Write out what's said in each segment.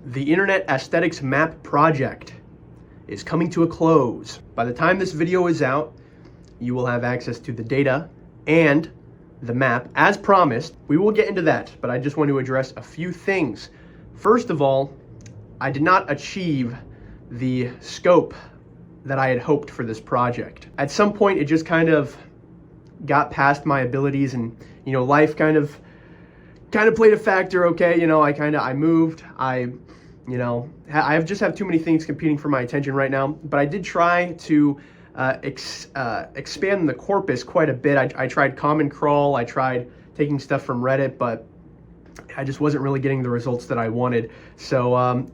The Internet Aesthetics Map project is coming to a close. By the time this video is out, you will have access to the data and the map as promised. We will get into that, but I just want to address a few things. First of all, I did not achieve the scope that I had hoped for this project. At some point, it just kind of got past my abilities, and life kind of played a factor. Okay, I moved. I just have too many things competing for my attention right now. But I did try to expand the corpus quite a bit. I tried Common Crawl. I tried taking stuff from Reddit, but I just wasn't really getting the results that I wanted. So I'm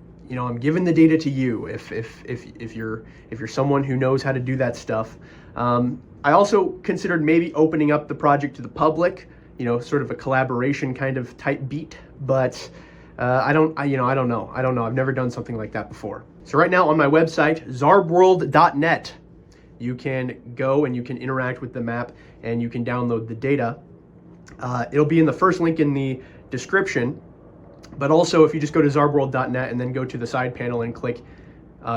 giving the data to you if you're someone who knows how to do that stuff. I also considered maybe opening up the project to the public, sort of a collaboration kind of type beat, but I don't know. I've never done something like that before. So right now on my website, zarbworld.net, you can go and you can interact with the map and you can download the data. It'll be in the first link in the description, but also if you just go to zarbworld.net and then go to the side panel and click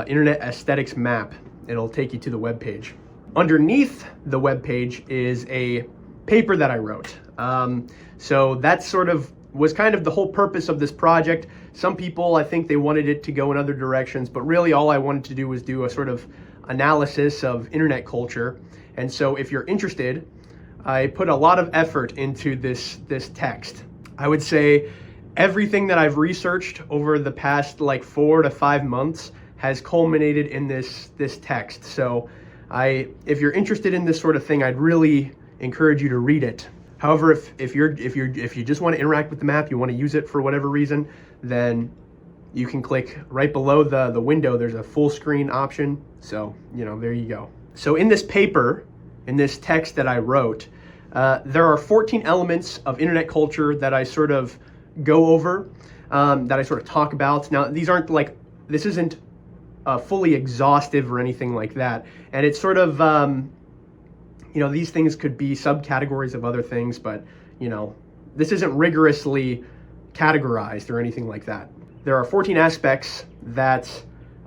Internet Aesthetics Map, it'll take you to the web page. Underneath the web page is a paper that I wrote. So that sort of was kind of the whole purpose of this project. Some people, I think they wanted it to go in other directions, but really all I wanted to do was do a sort of analysis of internet culture. And so if you're interested, I put a lot of effort into this text. I would say everything that I've researched over the past 4 to 5 months has culminated in this text. So if you're interested in this sort of thing, I'd really encourage you to read it. However, if you just want to interact with the map, you want to use it for whatever reason, then you can click right below the window. There's a full screen option. So, there you go. So in this paper, in this text that I wrote, there are 14 elements of internet culture that I sort of go over, that I sort of talk about. Now, this isn't fully exhaustive or anything like that. And it's sort of, these things could be subcategories of other things, but, this isn't rigorously categorized or anything like that. There are 14 aspects that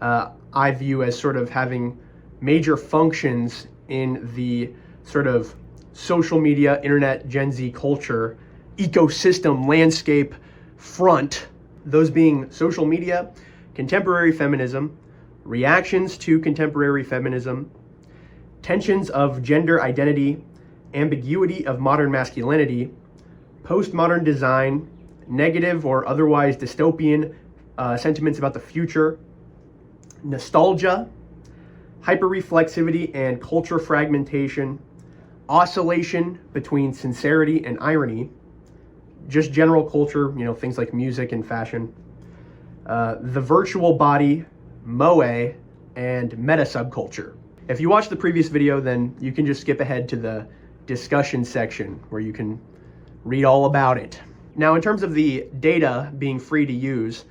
I view as sort of having major functions in the sort of social media, internet, Gen Z culture, ecosystem, landscape, front. Those being social media, contemporary feminism, reactions to contemporary feminism, tensions of gender identity, ambiguity of modern masculinity, postmodern design, negative or otherwise dystopian sentiments about the future, nostalgia, hyperreflexivity and culture fragmentation, oscillation between sincerity and irony, just general culture, things like music and fashion, the virtual body, moe, and meta subculture. If you watched the previous video, then you can just skip ahead to the discussion section where you can read all about it. Now, in terms of the data being free to use,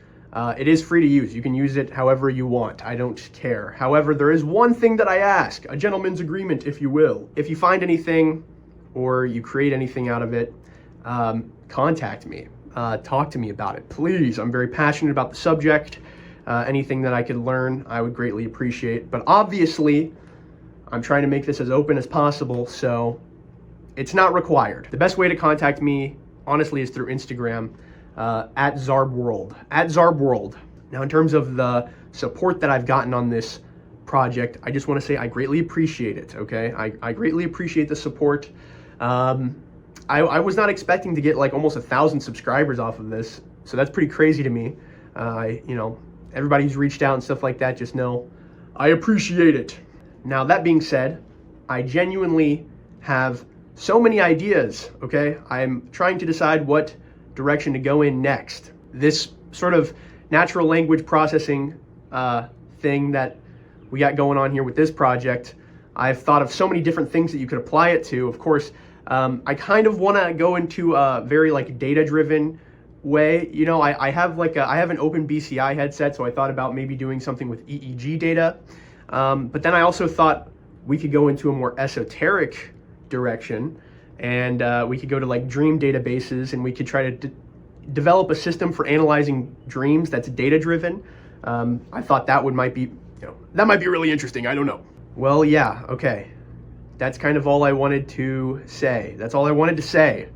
it is free to use. You can use it however you want. I don't care. However, there is one thing that I ask, a gentleman's agreement, if you will. If you find anything or you create anything out of it, contact me. Talk to me about it, please. I'm very passionate about the subject. Anything that I could learn, I would greatly appreciate. But obviously, I'm trying to make this as open as possible, so it's not required. The best way to contact me, honestly, is through Instagram, at Zarbworld. At Zarbworld. Now, in terms of the support that I've gotten on this project, I just want to say I greatly appreciate it, okay? I greatly appreciate the support. I was not expecting to get almost 1,000 subscribers off of this, so that's pretty crazy to me. Everybody who's reached out and stuff like that, just know I appreciate it. Now, that being said, I genuinely have so many ideas, okay? I'm trying to decide what direction to go in next. This sort of natural language processing thing that we got going on here with this project, I've thought of so many different things that you could apply it to. Of course, I kind of want to go into a very data-driven way. I have I have an OpenBCI headset, so I thought about maybe doing something with EEG data. But then I also thought we could go into a more esoteric direction, and we could go to dream databases, and we could try to develop a system for analyzing dreams that's data driven. I thought that might be, that might be really interesting. I don't know. Well, yeah, okay. That's kind of all I wanted to say. That's all I wanted to say.